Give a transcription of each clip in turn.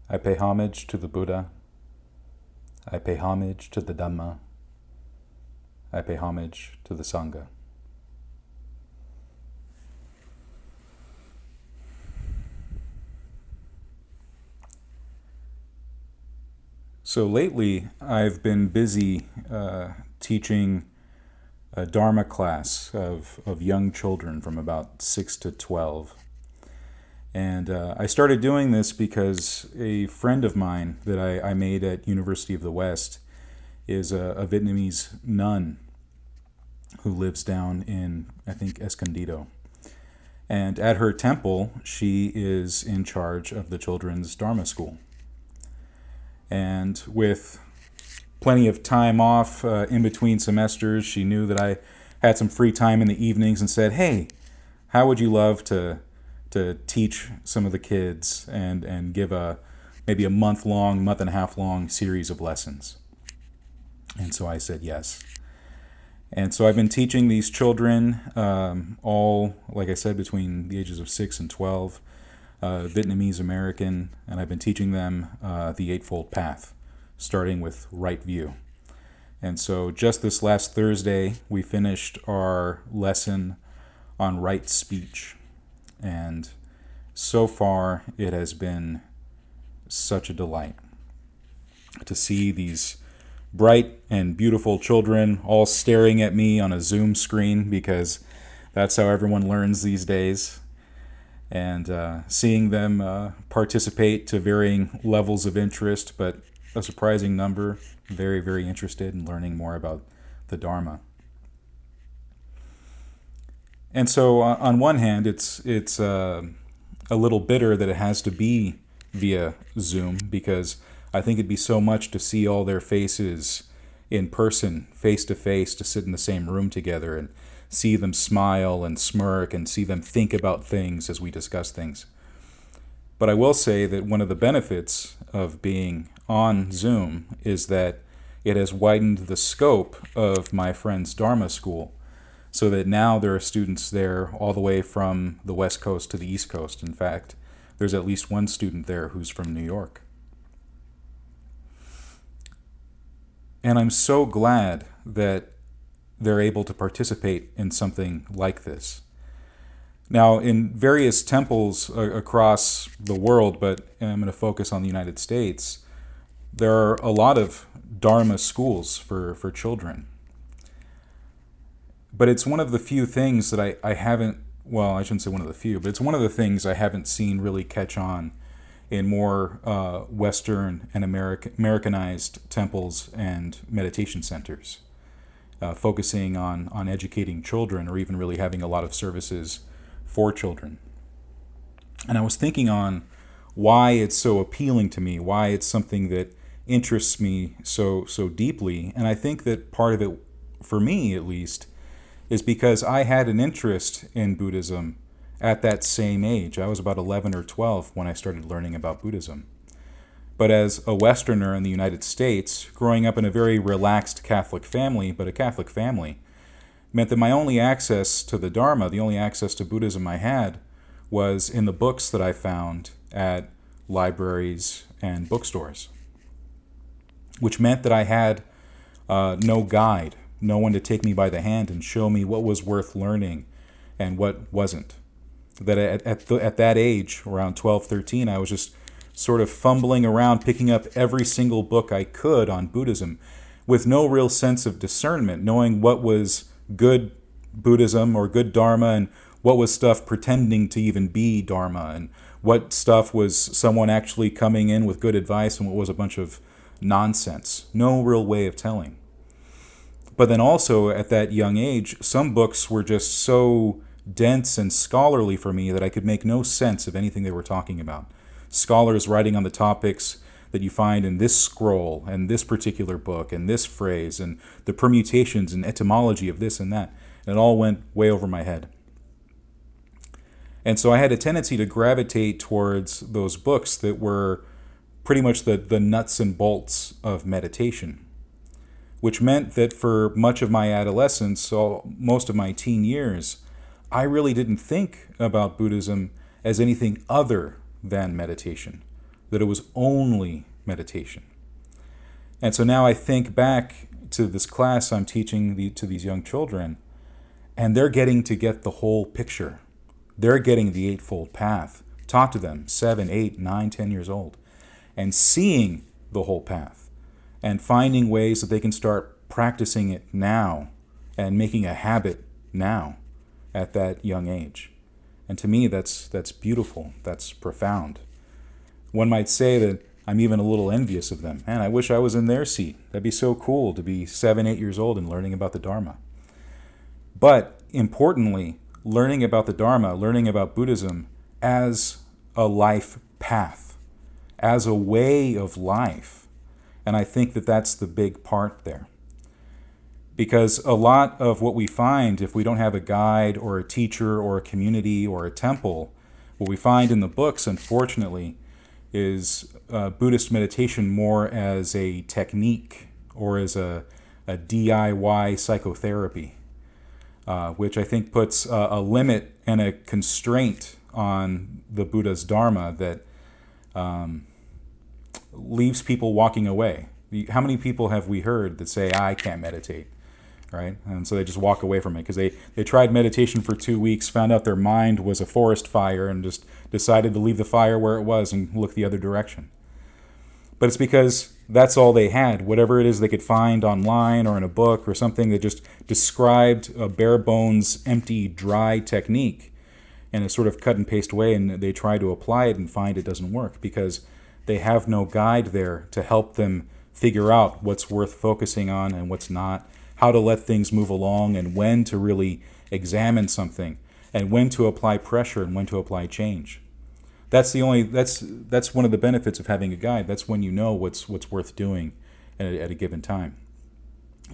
I pay homage to the Buddha. I pay homage to the Dhamma. I pay homage to the Sangha. So lately, I've been busy teaching a Dharma class of young children from about 6 to 12. And I started doing this because a friend of mine that I made at University of the West is a Vietnamese nun who lives down in, I think, Escondido. And at her temple, she is in charge of the children's Dharma school. And with plenty of time off in between semesters, she knew that I had some free time in the evenings and said, "Hey, how would you love to teach some of the kids and give maybe a month and a half long series of lessons?" And so I said yes. And so I've been teaching these children, all, like I said, between the ages of 6 and 12, Vietnamese American, and I've been teaching them the Eightfold Path, starting with right view. And so just this last Thursday, we finished our lesson on right speech. And so far, it has been such a delight to see these bright and beautiful children all staring at me on a Zoom screen, because that's how everyone learns these days. And seeing them participate to varying levels of interest, but a surprising number very, very interested in learning more about the Dharma. And so on one hand, it's a little bitter that it has to be via Zoom, because I think it'd be so much to see all their faces in person, face to face, to sit in the same room together and see them smile and smirk and see them think about things as we discuss things. But I will say that one of the benefits of being on Zoom is that it has widened the scope of my friend's Dharma school, so that now there are students there all the way from the West Coast to the East Coast. In fact, there's at least one student there who's from New York. And I'm so glad that they're able to participate in something like this. Now, in various temples across the world, but I'm going to focus on the United States, there are a lot of Dharma schools for children. But it's one of the few things that I haven't, well, I shouldn't say one of the few, but it's one of the things I haven't seen really catch on in more Western and Americanized temples and meditation centers. Focusing on educating children, or even really having a lot of services for children. And I was thinking on why it's so appealing to me, why it's something that interests me so deeply. And I think that part of it, for me at least, is because I had an interest in Buddhism at that same age. I was about 11 or 12 when I started learning about Buddhism. But as a Westerner in the United States, growing up in a very relaxed Catholic family, but a Catholic family, meant that my only access to the Dharma, the only access to Buddhism I had, was in the books that I found at libraries and bookstores. Which meant that I had no guide, no one to take me by the hand and show me what was worth learning and what wasn't. That at that age, around 12, 13, I was just sort of fumbling around, picking up every single book I could on Buddhism with no real sense of discernment, knowing what was good Buddhism or good Dharma and what was stuff pretending to even be Dharma, and what stuff was someone actually coming in with good advice and what was a bunch of nonsense. No real way of telling. But then also at that young age, some books were just so dense and scholarly for me that I could make no sense of anything they were talking about. Scholars writing on the topics that you find in this scroll and this particular book and this phrase and the permutations and etymology of this and that. And it all went way over my head. And so I had a tendency to gravitate towards those books that were pretty much the nuts and bolts of meditation, which meant that for much of my adolescence, so most of my teen years, I really didn't think about Buddhism as anything other than meditation. that it was only meditation. And so now I think back to this class I'm teaching to these young children, and they're getting to get the whole picture. They're getting the Eightfold Path taught to them, 7, 8, 9, 10 years old, and seeing the whole path and finding ways that they can start practicing it now and making a habit now at that young age. And to me, that's beautiful. That's profound. One might say that I'm even a little envious of them. Man, I wish I was in their seat. That'd be so cool to be 7, 8 years old and learning about the Dharma. But importantly, learning about the Dharma, learning about Buddhism as a life path, as a way of life. And I think that that's the big part there. Because a lot of what we find, if we don't have a guide or a teacher or a community or a temple, what we find in the books, unfortunately, is Buddhist meditation more as a technique or as a DIY psychotherapy, which I think puts a limit and a constraint on the Buddha's Dharma that leaves people walking away. How many people have we heard that say, I can't meditate, right? And so they just walk away from it because they tried meditation for 2 weeks, found out their mind was a forest fire, and just decided to leave the fire where it was and look the other direction. But it's because that's all they had. Whatever it is they could find online or in a book or something that just described a bare bones, empty, dry technique in a sort of cut and paste way, and they try to apply it and find it doesn't work because they have no guide there to help them figure out what's worth focusing on and what's not, how to let things move along and when to really examine something and when to apply pressure and when to apply change. That's one of the benefits of having a guide. That's when you know what's worth doing at a given time.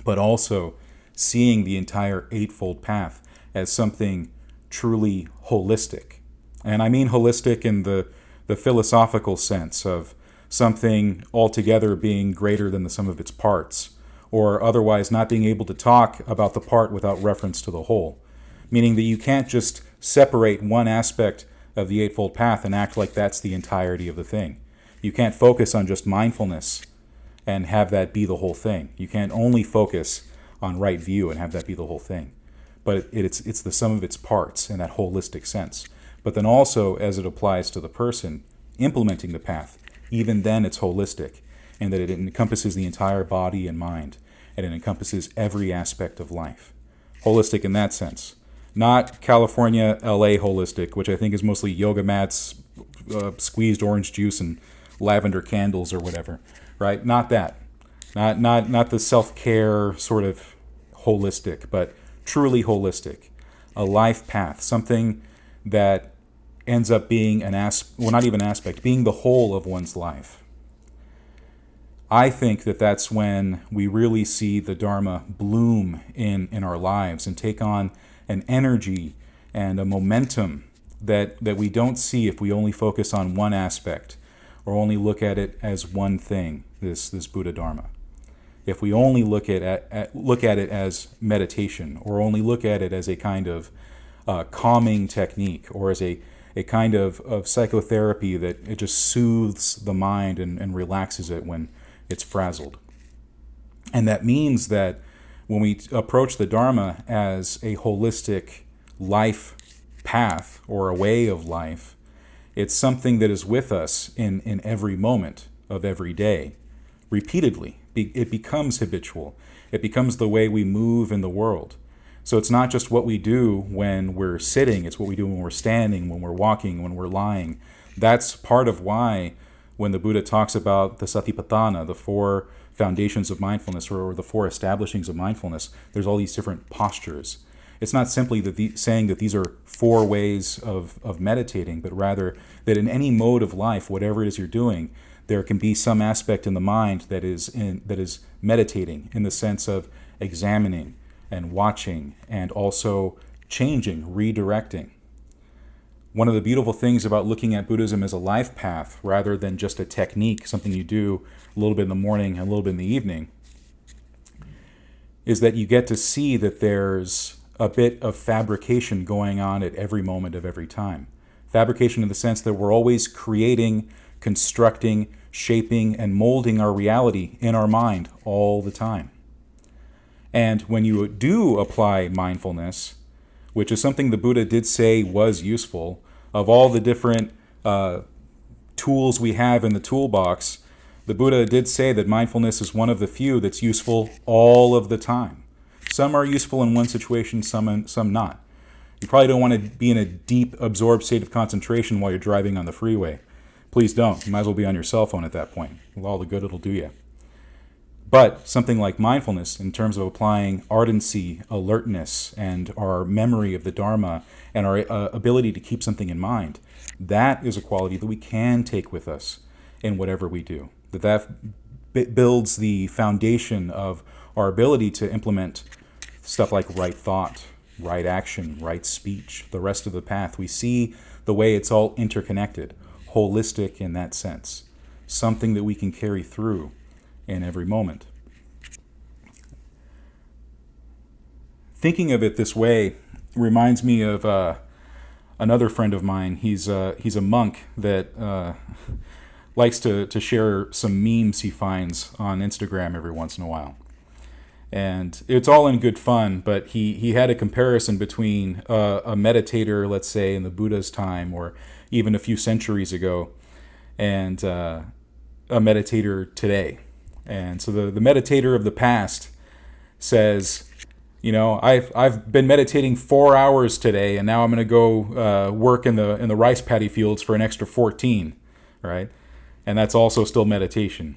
But also seeing the entire Eightfold Path as something truly holistic. And I mean holistic in the philosophical sense of something altogether being greater than the sum of its parts, or otherwise not being able to talk about the part without reference to the whole. Meaning that you can't just separate one aspect of the Eightfold Path and act like that's the entirety of the thing. You can't focus on just mindfulness and have that be the whole thing. You can't only focus on right view and have that be the whole thing. But it's the sum of its parts in that holistic sense. But then also, as it applies to the person implementing the path, even then it's holistic, in that it encompasses the entire body and mind, and it encompasses every aspect of life. Holistic in that sense. Not California, LA holistic, which I think is mostly yoga mats, squeezed orange juice, and lavender candles or whatever, right? Not that. Not the self-care sort of holistic, but truly holistic. A life path, something that ends up being not even an aspect, being the whole of one's life. I think that that's when we really see the Dharma bloom in our lives and take on an energy and a momentum that we don't see if we only focus on one aspect or only look at it as one thing, this Buddha Dharma. If we only look at it as meditation or only look at it as a kind of calming technique or as a kind of psychotherapy that it just soothes the mind and relaxes it when it's frazzled. And that means that when we approach the Dharma as a holistic life path or a way of life, it's something that is with us in every moment of every day, repeatedly. It becomes habitual. It becomes the way we move in the world. So it's not just what we do when we're sitting, it's what we do when we're standing, when we're walking, when we're lying. That's part of why when the Buddha talks about the Satipatthana, the 4 foundations of mindfulness or the 4 establishings of mindfulness, there's all these different postures. It's not simply saying that these are 4 ways of meditating, but rather that in any mode of life, whatever it is you're doing, there can be some aspect in the mind that is meditating in the sense of examining and watching and also changing, redirecting. One of the beautiful things about looking at Buddhism as a life path rather than just a technique, something you do a little bit in the morning and a little bit in the evening, is that you get to see that there's a bit of fabrication going on at every moment of every time. Fabrication in the sense that we're always creating constructing, shaping, and molding our reality in our mind all the time. And when you do apply mindfulness, which is something the Buddha did say was useful, of all the different tools we have in the toolbox, the Buddha did say that mindfulness is one of the few that's useful all of the time. Some are useful in one situation, some not. You probably don't want to be in a deep, absorbed state of concentration while you're driving on the freeway. Please don't. You might as well be on your cell phone at that point, with all the good it'll do you. But something like mindfulness, in terms of applying ardency, alertness, and our memory of the Dharma, and our ability to keep something in mind, that is a quality that we can take with us in whatever we do. That builds the foundation of our ability to implement stuff like right thought, right action, right speech, the rest of the path. We see the way it's all interconnected, holistic in that sense, something that we can carry through in every moment. Thinking of it this way reminds me of another friend of mine. He's a monk that likes to share some memes he finds on Instagram every once in a while. And it's all in good fun, but he had a comparison between a meditator, let's say, in the Buddha's time, or even a few centuries ago, and a meditator today. And so the meditator of the past says, you know, I've been meditating 4 hours today, and now I'm going to go work in the rice paddy fields for an extra 14, right? And that's also still meditation.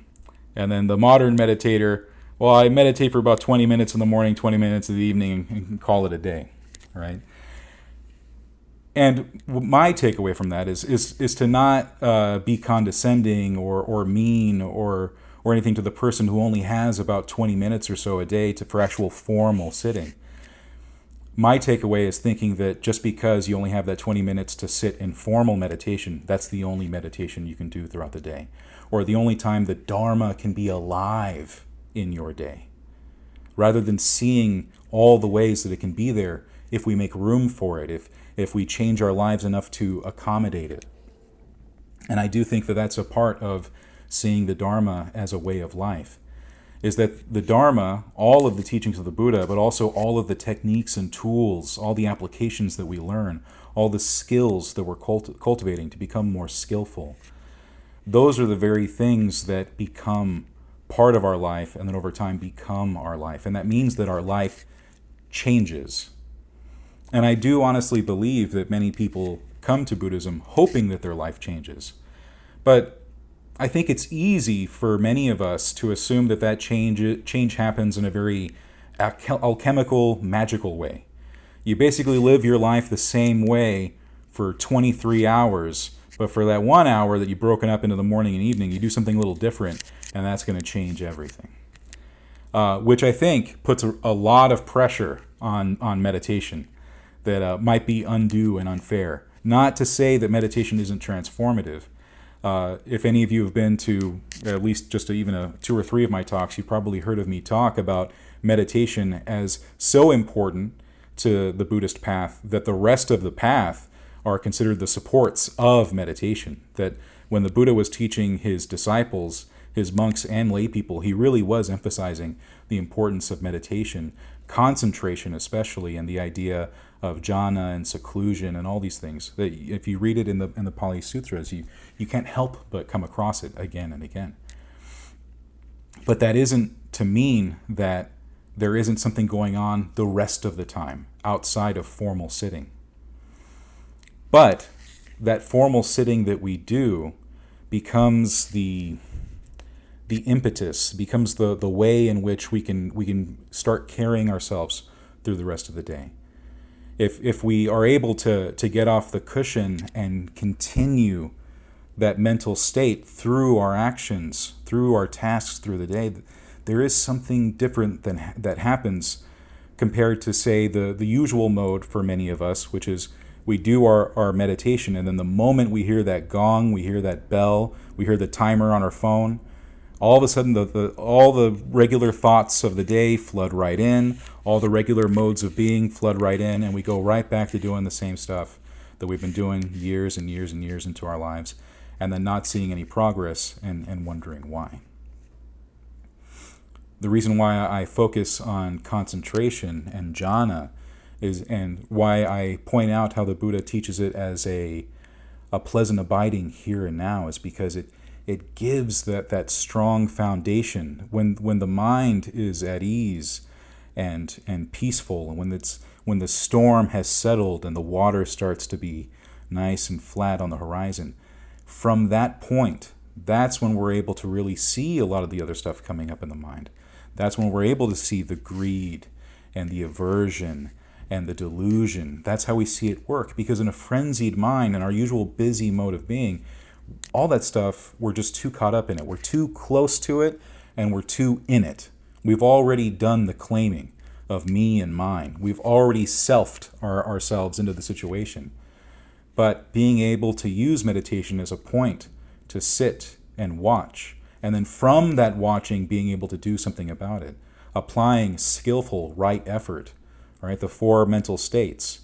And then the modern meditator, well, I meditate for about 20 minutes in the morning, 20 minutes in the evening, and call it a day, right? And my takeaway from that is to not be condescending or mean or anything to the person who only has about 20 minutes or so a day for actual formal sitting. My takeaway is thinking that just because you only have that 20 minutes to sit in formal meditation, that's the only meditation you can do throughout the day, or the only time the Dharma can be alive in your day, rather than seeing all the ways that it can be there if we make room for it, if we change our lives enough to accommodate it. And I do think that that's a part of seeing the Dharma as a way of life, is that the Dharma, all of the teachings of the Buddha, but also all of the techniques and tools, all the applications that we learn, all the skills that we're cultivating to become more skillful, those are the very things that become part of our life and then over time become our life. And that means that our life changes. And I do honestly believe that many people come to Buddhism hoping that their life changes. But I think it's easy for many of us to assume that change happens in a very alchemical, magical way. You basically live your life the same way for 23 hours, but for that 1 hour that you've broken up into the morning and evening, you do something a little different, and that's going to change everything. Which I think puts a lot of pressure on meditation that might be undue and unfair. Not to say that meditation isn't transformative. If any of you have been to at least just even 2 or 3 of my talks, you've probably heard of me talk about meditation as so important to the Buddhist path that the rest of the path are considered the supports of meditation. That when the Buddha was teaching his disciples, his monks and lay people, he really was emphasizing the importance of meditation, concentration especially, and the idea of jhana and seclusion and all these things. That if you read it in the Pali Sutras, you can't help but come across it again and again. But that isn't to mean that there isn't something going on the rest of the time outside of formal sitting. But that formal sitting that we do becomes the impetus, becomes the way in which we can start carrying ourselves through the rest of the day. If we are able to get off the cushion and continue that mental state through our actions, through our tasks through the day, there is something different that happens compared to, say, the usual mode for many of us, which is we do our meditation, and then the moment we hear that gong, we hear that bell, we hear the timer on our phone, all of a sudden all the regular thoughts of the day flood right in, all the regular modes of being flood right in, and we go right back to doing the same stuff that we've been doing years and years and years into our lives. and then not seeing any progress and wondering why. The reason why I focus on concentration and jhana and why I point out how the Buddha teaches it as a pleasant abiding here and now is because it gives that strong foundation when the mind is at ease and peaceful, and when the storm has settled and the water starts to be nice and flat on the horizon. From that point, that's when we're able to really see a lot of the other stuff coming up in the mind. That's when we're able to see the greed and the aversion and the delusion. That's how we see it work, because in a frenzied mind, in our usual busy mode of being, all that stuff, we're just too caught up in it. We're too close to it, and we're too in it. We've already done the claiming of me and mine. We've already selfed ourselves into the situation. But being able to use meditation as a point to sit and watch, and then from that watching being able to do something about it, applying skillful right effort, right? The four mental states,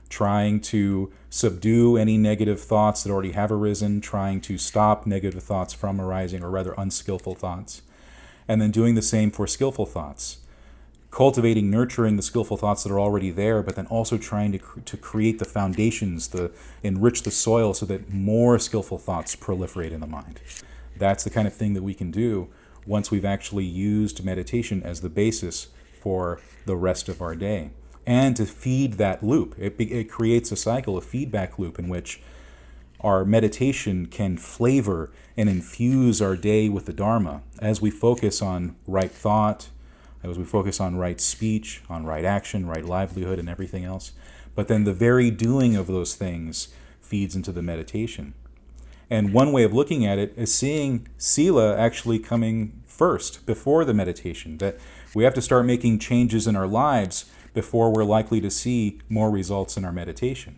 trying to subdue any negative thoughts that already have arisen, trying to stop negative thoughts from arising, or rather unskillful thoughts, and then doing the same for skillful thoughts. Cultivating, nurturing the skillful thoughts that are already there, but then also trying to create the foundations, enrich the soil so that more skillful thoughts proliferate in the mind. That's the kind of thing that we can do once we've actually used meditation as the basis for the rest of our day. And to feed that loop, it creates a cycle, a feedback loop in which our meditation can flavor and infuse our day with the Dharma as we focus on right thought, as we focus on right speech, on right action, right livelihood, and everything else. But then the very doing of those things feeds into the meditation. And one way of looking at it is seeing Sila actually coming first, before the meditation, that we have to start making changes in our lives before we're likely to see more results in our meditation.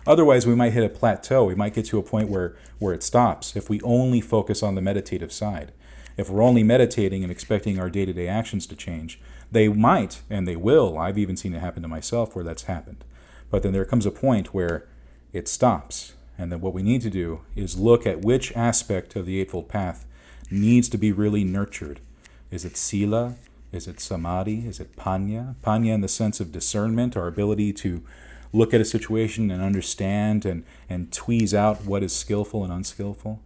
Otherwise, we might hit a plateau. We might get to a point where it stops if we only focus on the meditative side. If we're only meditating and expecting our day-to-day actions to change, they might, and they will. I've even seen it happen to myself where that's happened. But then there comes a point where it stops. And then what we need to do is look at which aspect of the Eightfold Path needs to be really nurtured. Is it Sila? Is it Samadhi? Is it Panya? Panya in the sense of discernment, our ability to look at a situation and understand and tweeze out what is skillful and unskillful.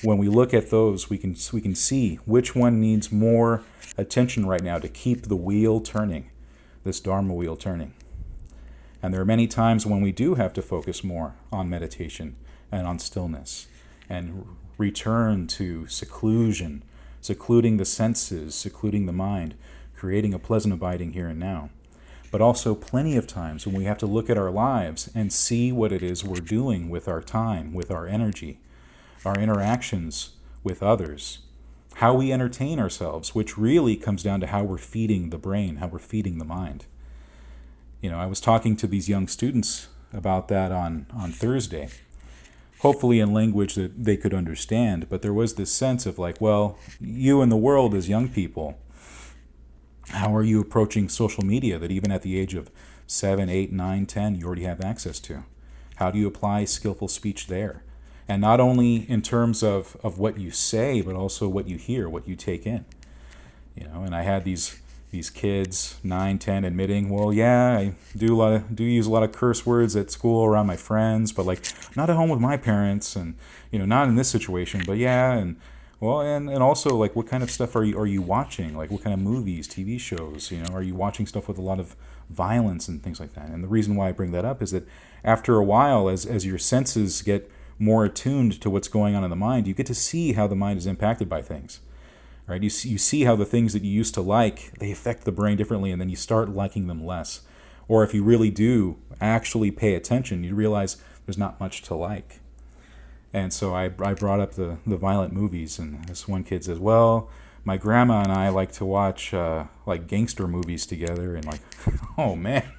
When we look at those, we can see which one needs more attention right now to keep the wheel turning, this Dharma wheel turning. And there are many times when we do have to focus more on meditation and on stillness and return to seclusion, secluding the senses, secluding the mind, creating a pleasant abiding here and now. But also plenty of times when we have to look at our lives and see what it is we're doing with our time, with our energy, our interactions with others, how we entertain ourselves, which really comes down to how we're feeding the brain, how we're feeding the mind. I was talking to these young students about that on Thursday, hopefully in language that they could understand, but there was this sense of like, well, you in the world as young people, how are you approaching social media that even at the age of 7, 8, 9, 10, you already have access to? How do you apply skillful speech there? And not only in terms of what you say, but also what you hear, what you take in. And I had these kids, 9, 10, admitting, well, yeah, I do use a lot of curse words at school around my friends, but like not at home with my parents, and not in this situation, but yeah, and also like what kind of stuff are you watching? Like what kind of movies, TV shows? Are you watching stuff with a lot of violence and things like that? And the reason why I bring that up is that after a while, as your senses get more attuned to what's going on in the mind, you get to see how the mind is impacted by things. Right? You see how the things that you used to like, they affect the brain differently, and then you start liking them less. Or if you really do actually pay attention, you realize there's not much to like. And so I brought up the violent movies, and this one kid says, well, my grandma and I like to watch like gangster movies together, and like, oh man,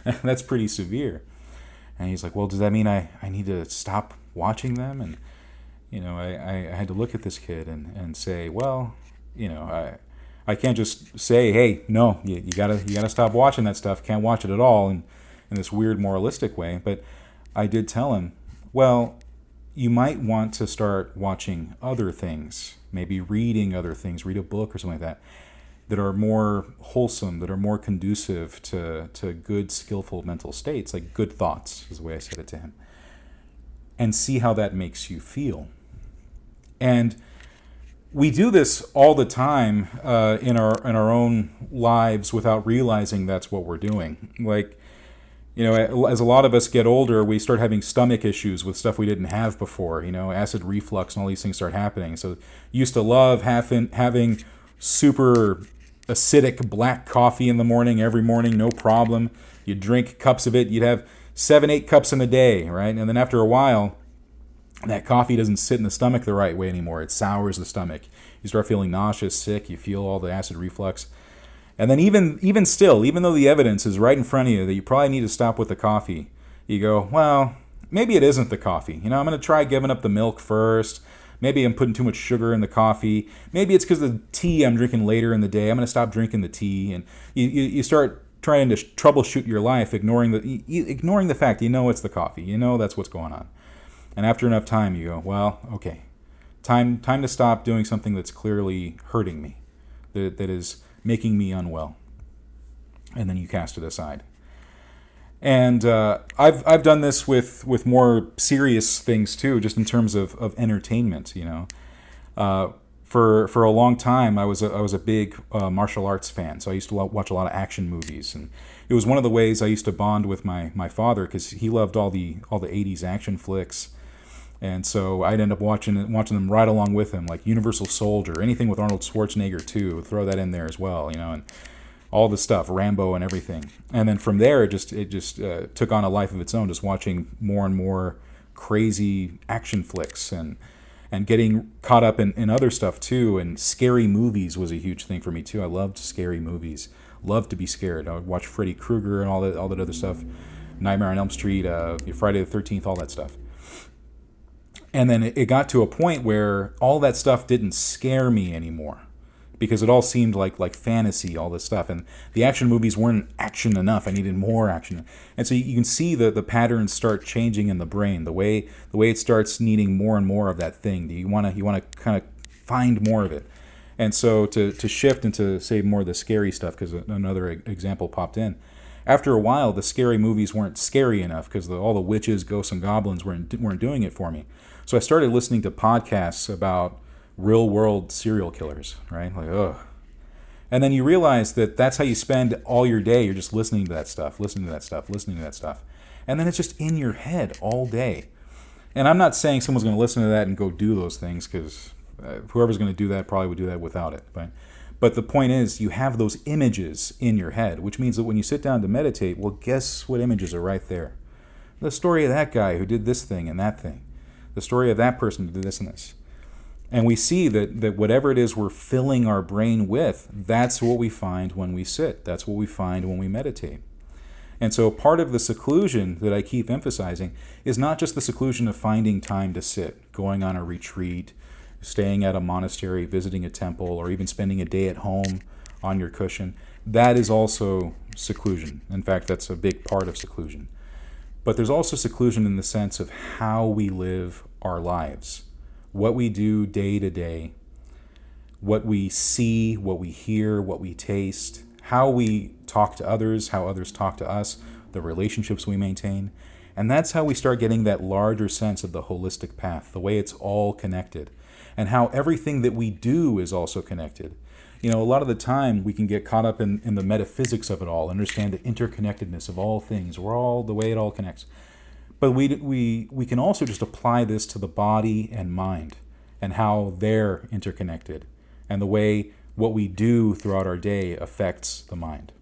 that's pretty severe. And he's like, well, does that mean I need to stop watching them? And I had to look at this kid and say, well, I can't just say, hey, no, you gotta stop watching that stuff. Can't watch it at all in this weird moralistic way. But I did tell him, well, you might want to start watching other things, maybe reading other things, read a book or something like that are more wholesome, that are more conducive to good, skillful mental states, like good thoughts, is the way I said it to him, and see how that makes you feel. And we do this all the time in our own lives without realizing that's what we're doing. Like, as a lot of us get older, we start having stomach issues with stuff we didn't have before. Acid reflux and all these things start happening. So used to love having super acidic black coffee in the morning, every morning, no problem. You'd drink cups of it. You'd have 7-8 cups in a day, right? And then after a while, that coffee doesn't sit in the stomach the right way anymore. It sours the stomach. You start feeling nauseous, sick. You feel all the acid reflux. And then even still, even though the evidence is right in front of you that you probably need to stop with the coffee, you go, well, maybe it isn't the coffee. I'm going to try giving up the milk first. Maybe I'm putting too much sugar in the coffee. Maybe it's because of the tea I'm drinking later in the day. I'm going to stop drinking the tea. And you start trying to troubleshoot your life, ignoring the fact it's the coffee. That's what's going on. And after enough time, you go, well, okay, time to stop doing something that's clearly hurting me, that is making me unwell. And then you cast it aside. And I've done this with more serious things too, just in terms of entertainment. For a long time, I was a big martial arts fan, so I used to watch a lot of action movies, and it was one of the ways I used to bond with my father, because he loved all the 80s action flicks. And so I'd end up watching them right along with him, like Universal Soldier, anything with Arnold Schwarzenegger too. Throw that in there as well, and all the stuff, Rambo and everything. And then from there, it just took on a life of its own, just watching more and more crazy action flicks and getting caught up in other stuff too. And scary movies was a huge thing for me too. I loved scary movies. Loved to be scared. I would watch Freddy Krueger and all that other stuff, Nightmare on Elm Street, Friday the 13th, all that stuff. And then it got to a point where all that stuff didn't scare me anymore, because it all seemed like fantasy, all this stuff. And the action movies weren't action enough. I needed more action. And so you can see the patterns start changing in the brain, the way it starts needing more and more of that thing. You want to kind of find more of it. And so to shift into, say, more of the scary stuff, because another example popped in. After a while, the scary movies weren't scary enough, because all the witches, ghosts, and goblins weren't doing it for me. So I started listening to podcasts about real-world serial killers, right? Like, ugh. And then you realize that that's how you spend all your day. You're just listening to that stuff, listening to that stuff, listening to that stuff. And then it's just in your head all day. And I'm not saying someone's going to listen to that and go do those things, because whoever's going to do that probably would do that without it. But the point is, you have those images in your head, which means that when you sit down to meditate, well, guess what images are right there? The story of that guy who did this thing and that thing. The story of that person who did this and this. And we see that whatever it is we're filling our brain with, that's what we find when we sit. That's what we find when we meditate. And so part of the seclusion that I keep emphasizing is not just the seclusion of finding time to sit, going on a retreat, staying at a monastery, visiting a temple, or even spending a day at home on your cushion. That is also seclusion. In fact, that's a big part of seclusion. But there's also seclusion in the sense of how we live our lives, what we do day to day, what we see, what we hear, what we taste, how we talk to others, how others talk to us, the relationships we maintain. And that's how we start getting that larger sense of the holistic path, the way it's all connected, and how everything that we do is also connected. A lot of the time we can get caught up in the metaphysics of it all, understand the interconnectedness of all things, the way it all connects. But we can also just apply this to the body and mind, and how they're interconnected, and the way what we do throughout our day affects the mind.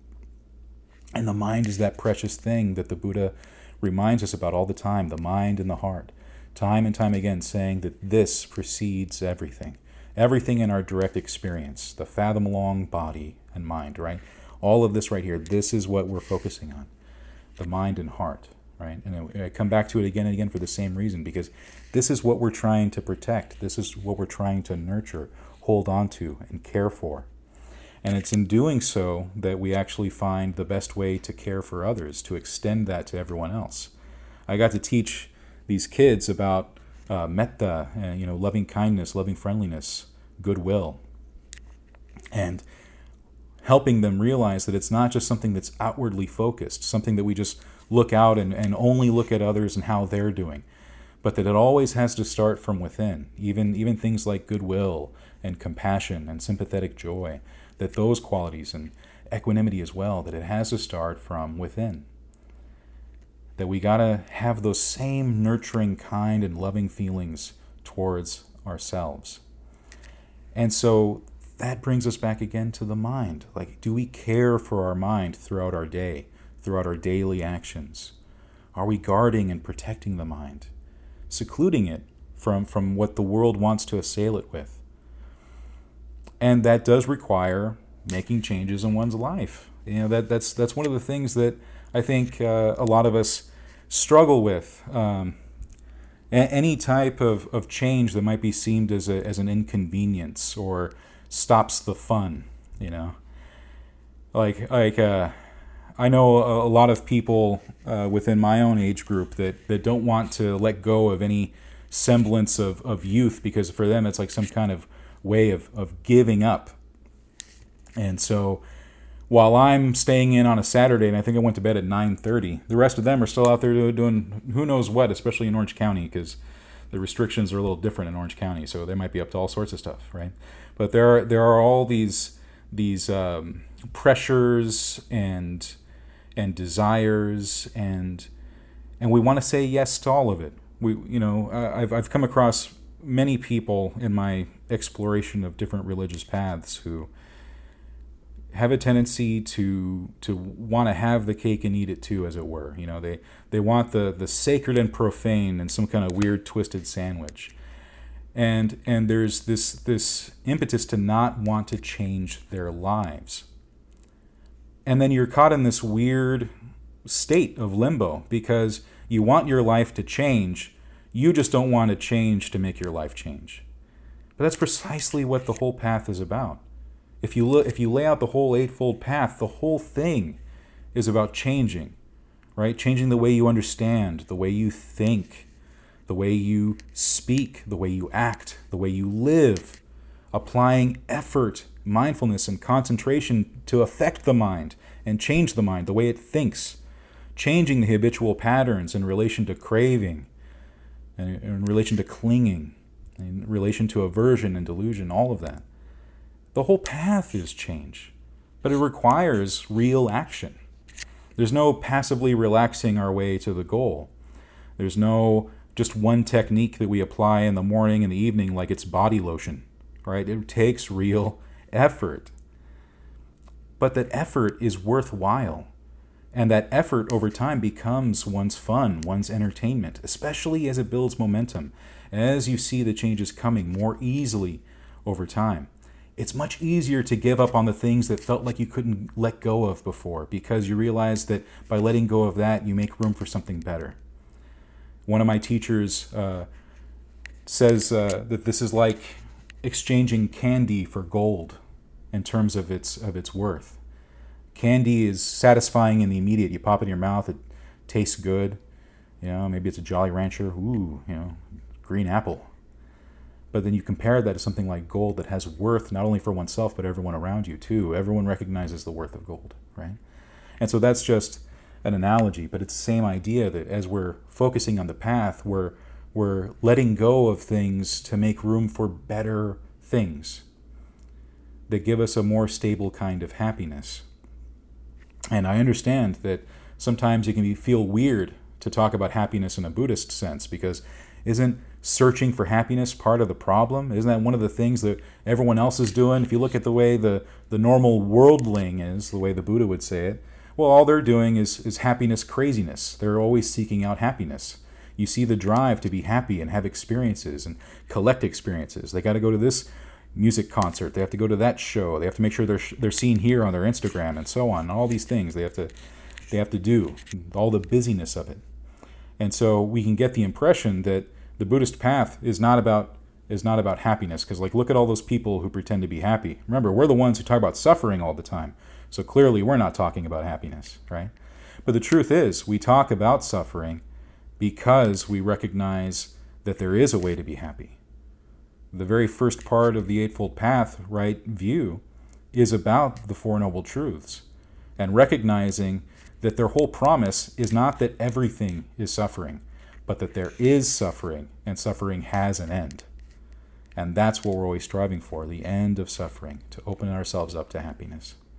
And the mind is that precious thing that the Buddha reminds us about all the time, the mind and the heart, time and time again, saying that this precedes everything. Everything in our direct experience, the fathom-long body and mind, right? All of this right here, this is what we're focusing on, the mind and heart, right? And I come back to it again and again for the same reason, because this is what we're trying to protect. This is what we're trying to nurture, hold on to, and care for. And it's in doing so that we actually find the best way to care for others, to extend that to everyone else. I got to teach these kids about metta, loving kindness, loving friendliness, goodwill, and helping them realize that it's not just something that's outwardly focused, something that we just look out and only look at others and how they're doing, but that it always has to start from within. Even things like goodwill and compassion and sympathetic joy, that those qualities, and equanimity as well, that it has to start from within. That we gotta have those same nurturing, kind, and loving feelings towards ourselves. And so that brings us back again to the mind. Like, do we care for our mind throughout our day, throughout our daily actions? Are we guarding and protecting the mind, secluding it from what the world wants to assail it with? And that does require making changes in one's life. That's one of the things that I think a lot of us struggle with. Any type of change that might be seen as an inconvenience or stops the fun, I know a lot of people within my own age group that don't want to let go of any semblance of youth, because for them it's like some kind of way of giving up. And so while I'm staying in on a Saturday, and I think I went to bed at 9:30, the rest of them are still out there doing who knows what, especially in Orange County, because the restrictions are a little different in Orange County, so they might be up to all sorts of stuff, right? But there are all these pressures and desires, and we want to say yes to all of it. I've come across many people in my exploration of different religious paths who have a tendency to want to have the cake and eat it too, as it were. They want the sacred and profane in some kind of weird twisted sandwich. And there's this impetus to not want to change their lives. And then you're caught in this weird state of limbo, because you want your life to change, you just don't want to change to make your life change. But that's precisely what the whole path is about. If you lay out the whole Eightfold Path, the whole thing is about changing, right? Changing the way you understand, the way you think, the way you speak, the way you act, the way you live, applying effort, mindfulness, and concentration to affect the mind and change the mind, the way it thinks, changing the habitual patterns in relation to craving, and in relation to clinging, in relation to aversion and delusion, all of that. The whole path is change, but it requires real action. There's no passively relaxing our way to the goal. There's no just one technique that we apply in the morning and the evening like it's body lotion, right? It takes real effort. But that effort is worthwhile. And that effort over time becomes one's fun, one's entertainment, especially as it builds momentum. As you see the changes coming more easily over time, it's much easier to give up on the things that felt like you couldn't let go of before, because you realize that by letting go of that, you make room for something better. One of my teachers says that this is like exchanging candy for gold in terms of its worth. Candy is satisfying in the immediate. You pop it in your mouth, it tastes good. Maybe it's a Jolly Rancher, green apple. But then you compare that to something like gold that has worth not only for oneself, but everyone around you too. Everyone recognizes the worth of gold, right? And so that's just an analogy, but it's the same idea that as we're focusing on the path, we're letting go of things to make room for better things that give us a more stable kind of happiness. And I understand that sometimes it can feel weird to talk about happiness in a Buddhist sense, because isn't searching for happiness part of the problem? Isn't that one of the things that everyone else is doing? If you look at the way the normal worldling is, the way the Buddha would say it, well, all they're doing is happiness craziness. They're always seeking out happiness. You see the drive to be happy and have experiences and collect experiences. They got to go to this music concert. They have to go to that show. They have to make sure they're seen here on their Instagram and so on. All these things they have to do, all the busyness of it. And so we can get the impression that the Buddhist path is not about happiness, because look at all those people who pretend to be happy. Remember, we're the ones who talk about suffering all the time. So clearly we're not talking about happiness, right? But the truth is, we talk about suffering because we recognize that there is a way to be happy. The very first part of the Eightfold Path, right view, is about the Four Noble Truths and recognizing that their whole promise is not that everything is suffering, but that there is suffering, and suffering has an end. And that's what we're always striving for, the end of suffering, to open ourselves up to happiness.